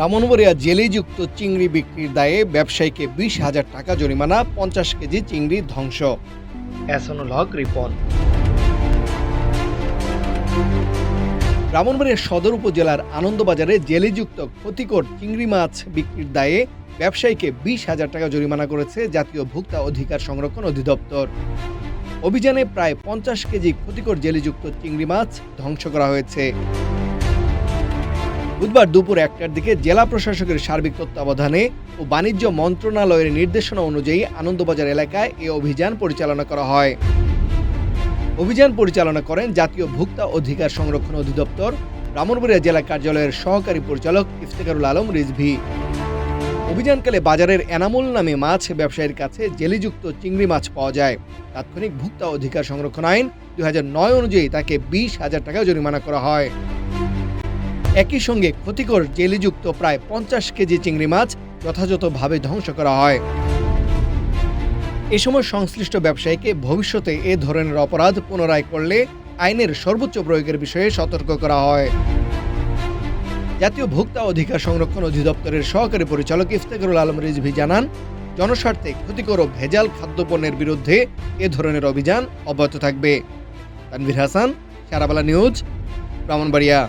ব্রাহ্মণবাড়িয়া জেলিযুক্ত চিংড়ি বিক্রির দায়ে ব্যবসায়ীকে ২০,০০০ টাকা জরিমানা, ৫০ কেজি চিংড়ি ধ্বংস। এহসানুল হক, রিপন। ব্রাহ্মণবাড়িয়া সদর উপজেলার আনন্দবাজারে জেলিযুক্ত ক্ষতিকর চিংড়ি মাছ বিক্রির দায়ে ব্যবসায়ীকে ২০,০০০ টাকা জরিমানা করেছে জাতীয় ভোক্তা অধিকার সংরক্ষণ অধিদপ্তর। অভিযানে প্রায় ৫০ কেজি ক্ষতিকর জেলিযুক্ত চিংড়ি মাছ ধ্বংস করা হয়েছে। বুধবার দুপুর ১টার দিকে জেলা প্রশাসকের সার্বিক তত্ত্বাবধানে ও বাণিজ্য মন্ত্রণালয়ের নির্দেশনা অনুযায়ী আনন্দবাজার এলাকায় এ অভিযান পরিচালনা করা হয়। অভিযান পরিচালনা করেন জাতীয় ভোক্তা অধিকার সংরক্ষণ অধিদপ্তর ব্রাহ্মণবাড়িয়া জেলা কার্যালয়ের সহকারী পরিচালক ইফতেখারুল আলম রিজভী। অভিযানকালে বাজারের এনামুল নামে মাছ ব্যবসায়ীর কাছে জেলিযুক্ত চিংড়ি মাছ পাওয়া যায়। তাৎক্ষণিক ভোক্তা অধিকার সংরক্ষণ আইন ২০০৯ অনুযায়ী তাকে ২০,০০০ টাকা জরিমানা করা হয়। একই সঙ্গে ক্ষতিকর জেলিযুক্ত প্রায় ৫০ কেজি চিংড়ি মাছ যথাযথভাবে ধ্বংস করা হয়। এ সময় সংশ্লিষ্ট ব্যবসায়ীকে ভবিষ্যতে এ ধরনের অপরাধ পুনরায় করলে আইনের সর্বোচ্চ প্রয়োগের বিষয়ে সতর্ক করা হয়। জাতীয় ভোক্তা অধিকার সংরক্ষণ অধিদপ্তরের সহকারী পরিচালক ইফতেখারুল আলম রিজভী জানান, জনস্বার্থে ক্ষতিকর ও ভেজাল খাদ্যপণ্যের বিরুদ্ধে এ ধরনের অভিযান অব্যাহত থাকবে। তানভীর হাসান, সারাবালা নিউজ, ব্রাহ্মণবাড়িয়া।